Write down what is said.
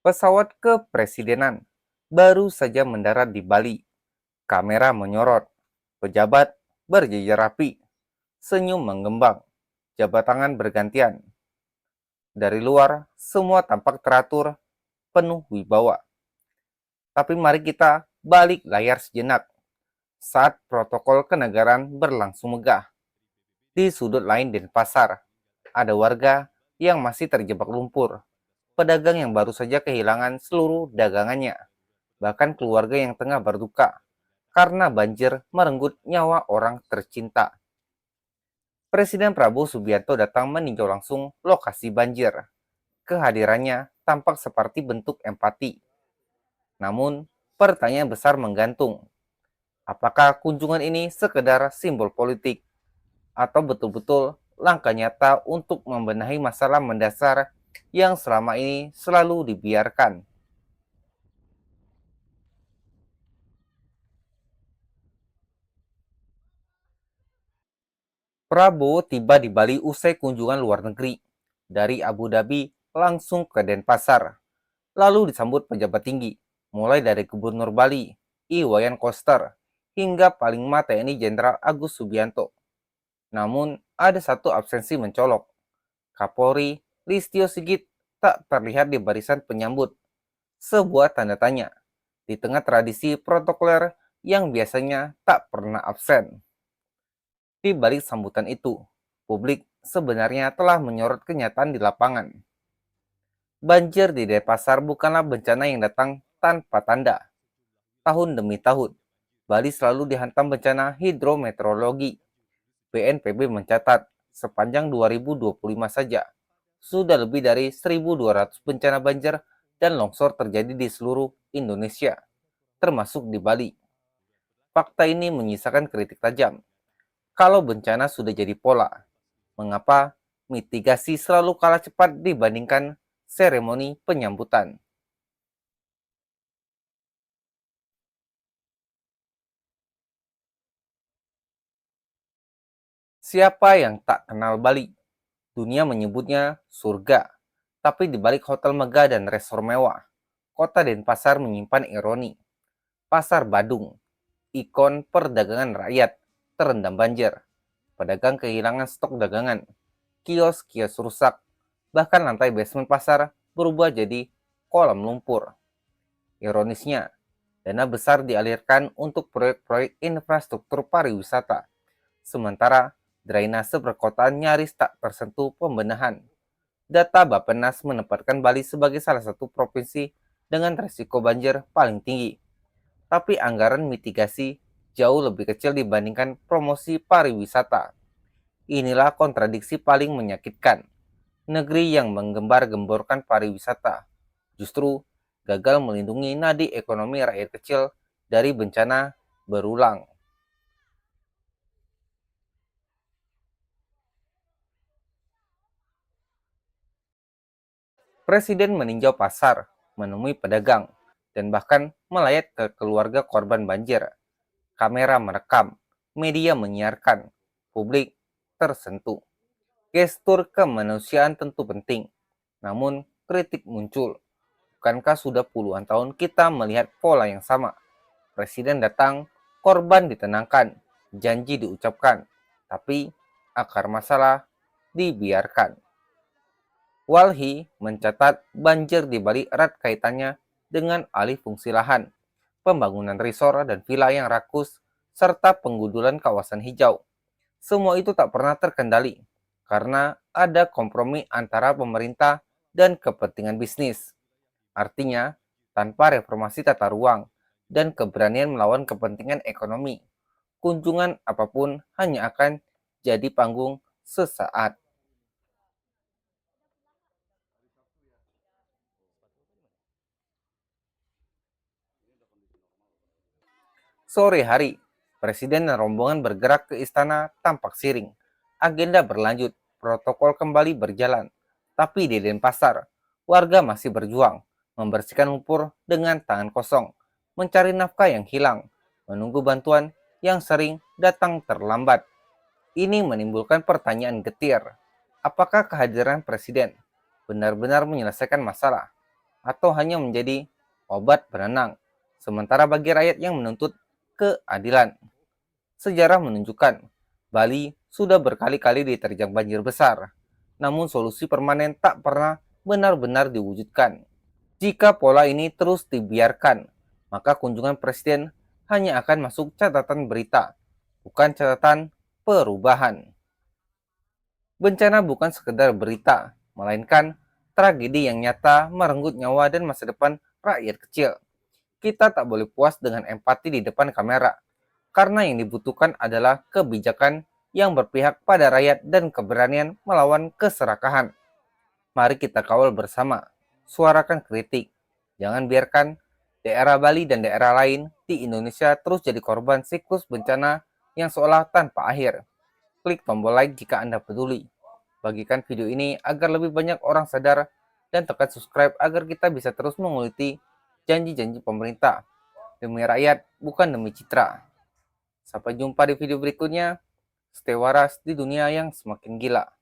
Pesawat kepresidenan baru saja mendarat di Bali. Kamera menyorot, pejabat berjejer rapi, senyum menggembang, jabat tangan bergantian. Dari luar, semua tampak teratur, penuh wibawa. Tapi mari kita balik layar sejenak saat protokol kenegaraan berlangsung megah. Di sudut lain Denpasar, ada warga yang masih terjebak lumpur, pedagang yang baru saja kehilangan seluruh dagangannya, bahkan keluarga yang tengah berduka karena banjir merenggut nyawa orang tercinta. Presiden Prabowo Subianto datang meninjau langsung lokasi banjir. Kehadirannya tampak seperti bentuk empati. Namun, pertanyaan besar menggantung. Apakah kunjungan ini sekedar simbol politik atau betul-betul langkah nyata untuk membenahi masalah mendasar yang selama ini selalu dibiarkan? Prabowo tiba di Bali usai kunjungan luar negeri. Dari Abu Dhabi langsung ke Denpasar, lalu disambut pejabat tinggi, mulai dari Gubernur Bali, Iwayan Koster, hingga Panglima TNI Jenderal Agus Subianto. Namun, ada satu absensi mencolok. Kapolri Listio Sigit tak terlihat di barisan penyambut. Sebuah tanda tanya di tengah tradisi protokoler yang biasanya tak pernah absen. Di balik sambutan itu, publik sebenarnya telah menyorot kenyataan di lapangan. Banjir di Denpasar bukanlah bencana yang datang tanpa tanda. Tahun demi tahun, Bali selalu dihantam bencana hidrometeorologi. BNPB mencatat sepanjang 2025 saja, sudah lebih dari 1.200 bencana banjir dan longsor terjadi di seluruh Indonesia, termasuk di Bali. Fakta ini menyisakan kritik tajam. Kalau bencana sudah jadi pola, mengapa mitigasi selalu kalah cepat dibandingkan seremoni penyambutan? Siapa yang tak kenal Bali? Dunia menyebutnya surga, tapi di balik hotel megah dan resor mewah, kota Denpasar menyimpan ironi. Pasar Badung, ikon perdagangan rakyat, terendam banjir. Pedagang kehilangan stok dagangan, kios-kios rusak, bahkan lantai basement pasar berubah jadi kolam lumpur. Ironisnya, dana besar dialirkan untuk proyek-proyek infrastruktur pariwisata, sementara drainase perkotaan nyaris tak tersentuh pembenahan. Data Bappenas menempatkan Bali sebagai salah satu provinsi dengan risiko banjir paling tinggi, tapi anggaran mitigasi jauh lebih kecil dibandingkan promosi pariwisata. Inilah kontradiksi paling menyakitkan. Negeri yang menggembar-gemborkan pariwisata justru gagal melindungi nadi ekonomi rakyat kecil dari bencana berulang. Presiden meninjau pasar, menemui pedagang, dan bahkan melayat ke keluarga korban banjir. Kamera merekam, media menyiarkan, publik tersentuh. Gestur kemanusiaan tentu penting, namun kritik muncul. Bukankah sudah puluhan tahun kita melihat pola yang sama? Presiden datang, korban ditenangkan, janji diucapkan, tapi akar masalah dibiarkan. Walhi mencatat banjir di Bali erat kaitannya dengan alih fungsi lahan, pembangunan resor dan villa yang rakus, serta penggudulan kawasan hijau. Semua itu tak pernah terkendali karena ada kompromi antara pemerintah dan kepentingan bisnis. Artinya, tanpa reformasi tata ruang dan keberanian melawan kepentingan ekonomi, kunjungan apapun hanya akan jadi panggung sesaat. Sore hari, Presiden dan rombongan bergerak ke istana tampak siring. Agenda berlanjut, protokol kembali berjalan. Tapi di Denpasar, warga masih berjuang, membersihkan lumpur dengan tangan kosong, mencari nafkah yang hilang, menunggu bantuan yang sering datang terlambat. Ini menimbulkan pertanyaan getir. Apakah kehadiran Presiden benar-benar menyelesaikan masalah? atau hanya menjadi obat penenang. Sementara bagi rakyat yang menuntut keadilan, sejarah menunjukkan Bali sudah berkali-kali diterjang banjir besar, namun solusi permanen tak pernah benar-benar diwujudkan. Jika pola ini terus dibiarkan, maka kunjungan presiden hanya akan masuk catatan berita, bukan catatan perubahan. Bencana bukan sekedar berita, melainkan tragedi yang nyata merenggut nyawa dan masa depan rakyat kecil. Kita tak boleh puas dengan empati di depan kamera, karena yang dibutuhkan adalah kebijakan yang berpihak pada rakyat dan keberanian melawan keserakahan. Mari kita kawal bersama, suarakan kritik. Jangan biarkan daerah Bali dan daerah lain di Indonesia terus jadi korban siklus bencana yang seolah tanpa akhir. Klik tombol like jika Anda peduli. Bagikan video ini agar lebih banyak orang sadar dan tekan subscribe agar kita bisa terus menguliti janji-janji pemerintah demi rakyat, bukan demi citra. Sampai jumpa di video berikutnya. Stay waras di dunia yang semakin gila.